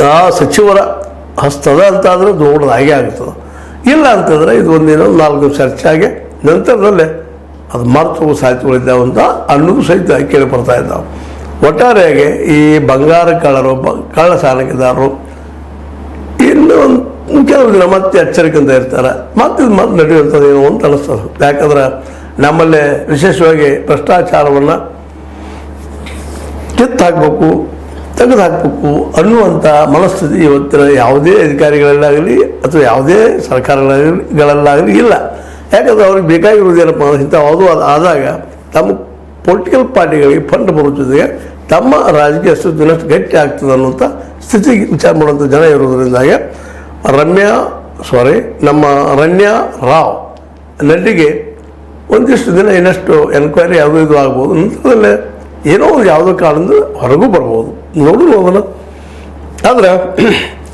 ಆ ಸಚಿವರ ಹಸ್ತದ ಅಂತಾದರೆ ದೊಡ್ಡದಾಗೆ ಆಗ್ತದೆ. ಇಲ್ಲ ಅಂತಂದರೆ ಇದು ಒಂದಿನ 4 ದಿವಸ ಚರ್ಚೆಯಾಗಿ ನಂತರದಲ್ಲೇ ಅದು ಮರೆತು ಸಾಧ್ಯತೆಗಳಿದ್ದಾವೆ ಅಂತ ಅನ್ನೋದು ಸಹಿತ ಕೇಳಿ ಬರ್ತಾ ಇದ್ದಾವೆ. ಒಟ್ಟಾರೆಯಾಗಿ ಈ ಬಂಗಾರ ಕಳ್ಳರು ಕಳ್ಳ ಸಾಗಾಣಿಕೆದಾರರು ಇನ್ನೂ ಕೆಲವು ದಿನ ಮತ್ತೆ ಎಚ್ಚರಿಕೆಯಿಂದ ಇರ್ತಾರೆ. ಮತ್ತೆ ಇದು ಮತ್ತೆ ನಡೆಯುವಂಥದ್ದು ಏನೋ ಅಂತ ಅನಿಸ್ತದೆ. ಯಾಕಂದ್ರೆ ನಮ್ಮಲ್ಲೇ ವಿಶೇಷವಾಗಿ ಭ್ರಷ್ಟಾಚಾರವನ್ನು ಕಿತ್ತು ಹಾಕಬೇಕು, ತೆಗೆದು ಹಾಕಬೇಕು ಅನ್ನುವಂಥ ಮನಸ್ಥಿತಿ ಇವತ್ತಿನ ಯಾವುದೇ ಅಧಿಕಾರಿಗಳಲ್ಲಾಗಲಿ ಅಥವಾ ಯಾವುದೇ ಸರ್ಕಾರಗಳಲ್ಲಾಗಲಿ ಇಲ್ಲ. ಯಾಕಂದ್ರೆ ಅವ್ರಿಗೆ ಬೇಕಾಗಿರೋದೇನಪ್ಪ ಇಂಥ ಯಾವುದೂ ಆದಾಗ ತಮ್ಮ ಪೊಲಿಟಿಕಲ್ ಪಾರ್ಟಿಗಳಿಗೆ ಫಂಡ್ ಬರೋ ಜೊತೆಗೆ ತಮ್ಮ ರಾಜಕೀಯ ಅಸ್ತಿತ್ವನಷ್ಟು ಗಟ್ಟಿ ಆಗ್ತದೆ ಅನ್ನುವಂಥ ಸ್ಥಿತಿಗೆ ವಿಚಾರ ಮಾಡುವಂಥ ಜನ ಇರೋದರಿಂದಾಗಿ ನಮ್ಮ ರಣ್ಯಾ ರಾವ್ ನಟಿಗೆ ಒಂದಿಷ್ಟು ದಿನ ಇನ್ನಷ್ಟು ಎನ್ಕ್ವೈರಿ ಯಾವುದೋ ಇದು ಆಗ್ಬೋದು. ನಂತರದಲ್ಲೇ ಏನೋ ಒಂದು ಯಾವುದೋ ಕಾರಣದಿಂದ ಹೊರಗೂ ಬರ್ಬೋದು, ನೋಡೋಣ. ಆದರೆ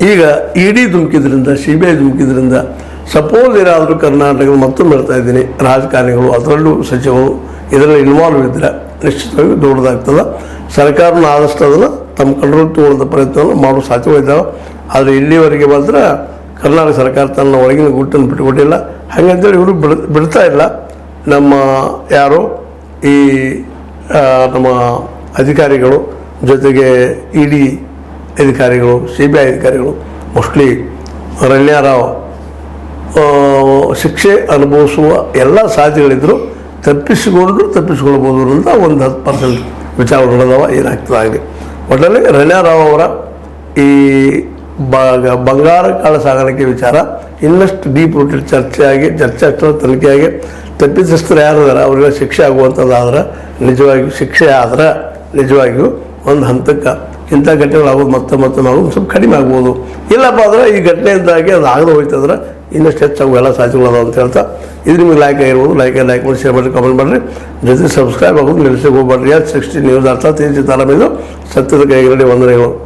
ಈಗ ಇಡಿ ಧುಮುಕಿದ್ರಿಂದ CBI ಧುಮುಕಿದ್ರಿಂದ ಸಪೋಸ್ ಏನಾದರೂ ಕರ್ನಾಟಕದ ಮತ್ತೊಮ್ಮೆ ಹೇಳ್ತಾ ಇದ್ದೀನಿ, ರಾಜಕಾರಣಿಗಳು ಅದರಲ್ಲೂ ಸಚಿವರು ಇದರಲ್ಲಿ ಇನ್ವಾಲ್ವ್ ಇದ್ದರೆ ನಿಶ್ಚಿತವಾಗಿ ದೊಡ್ಡದಾಗ್ತದೆ. ಸರ್ಕಾರನ ಆದಷ್ಟು ಅದನ್ನು ತಮ್ಮ ಕಂಟ್ರೋಲ್ ತಗೊಳ್ಳೋಂಥ ಪ್ರಯತ್ನವನ್ನು ಮಾಡೋ ಸಾಧ್ಯವಾಗಿದ್ದಾವೆ. ಆದರೆ ಇಲ್ಲಿವರೆಗೆ ಮಾತ್ರ ಕರ್ನಾಟಕ ಸರ್ಕಾರ ತನ್ನ ಒಳಗಿನ ಗುಟ್ಟನ್ನು ಬಿಟ್ಟುಕೊಟ್ಟಿಲ್ಲ. ಹಾಗಂತೇಳಿ ಇವರು ಬಿಡ್ತಾ ಇಲ್ಲ. ನಮ್ಮ ಯಾರು ಈ ನಮ್ಮ ಅಧಿಕಾರಿಗಳು ಜೊತೆಗೆ ಇಡಿ ಅಧಿಕಾರಿಗಳು, CBI ಅಧಿಕಾರಿಗಳು ಮೋಸ್ಟ್ಲಿ ರಣ್ಯಾ ರಾವ್ ಶಿಕ್ಷೆ ಅನುಭವಿಸುವ ಎಲ್ಲ ಸಾಧ್ಯತೆಗಳಿದ್ದರೂ ತಪ್ಪಿಸಿಕೊಳ್ಬೋದು ಅಂತ ಒಂದು 10% ವಿಚಾರಗಳದಾವ. ಏನಾಗ್ತದೆ ಆಗಲಿ. ಒಟ್ಟಲ್ಲಿ ರಣ್ಯಾ ರಾವ್ ಅವರ ಈ ಬಂಗಾರ ಕಳ್ಳ ಸಾಗಾಣಿಕೆ ವಿಚಾರ ಇನ್ನಷ್ಟು ಡೀಪ್ ರೂಟೆಡ್ ಚರ್ಚೆ ತನಿಖೆಯಾಗಿ ತಪ್ಪಿತಸ್ಥರು ಯಾರಿದಾರೆ ಅವರಿಗೆ ಶಿಕ್ಷೆ ಆಗುವಂಥದ್ದಾದ್ರೆ ನಿಜವಾಗಿಯೂ ಒಂದು ಹಂತಕ್ಕೆ ಇಂಥ ಘಟನೆಗಳಾಗೋದು ಮತ್ತೆ ಆಗೋದು ಸ್ವಲ್ಪ ಕಡಿಮೆ ಆಗ್ಬೋದು. ಇಲ್ಲಪ್ಪ ಅಂದ್ರೆ ಈ ಘಟನೆಯಿಂದಾಗಿ ಅದು ಆಗದೆ ಹೋಯ್ತಂದ್ರೆ ಇನ್ನಷ್ಟು ಹೆಚ್ಚಾಗುವ ಎಲ್ಲ ಸಾಧ್ಯತೆಗಳದಾವ ಅಂತ ಹೇಳ್ತಾ ಇದು ನಿಮಗೆ ಲೈಕ್ ಆಗಿರ್ಬೋದು. ಲೈಕ್ ಮಾಡಿ, ಶೇರ್ ಮಾಡಿ, ಕಮೆಂಟ್ ಮಾಡಿರಿ. ಜೊತೆ ಸಬ್ಸ್ಕ್ರೈಬ್ ಆಗೋದು ನಿಲ್ಲಿಸಕ್ಕೆ ಹೋಗ್ಬೇಡ್ರಿ. 60 ನ್ಯೂಸ್ ಅರ್ಥಾತ್ ಇದು ಸತ್ಯದ ಕೈಗಳಲ್ಲಿ ವಂದನೆಗಳು.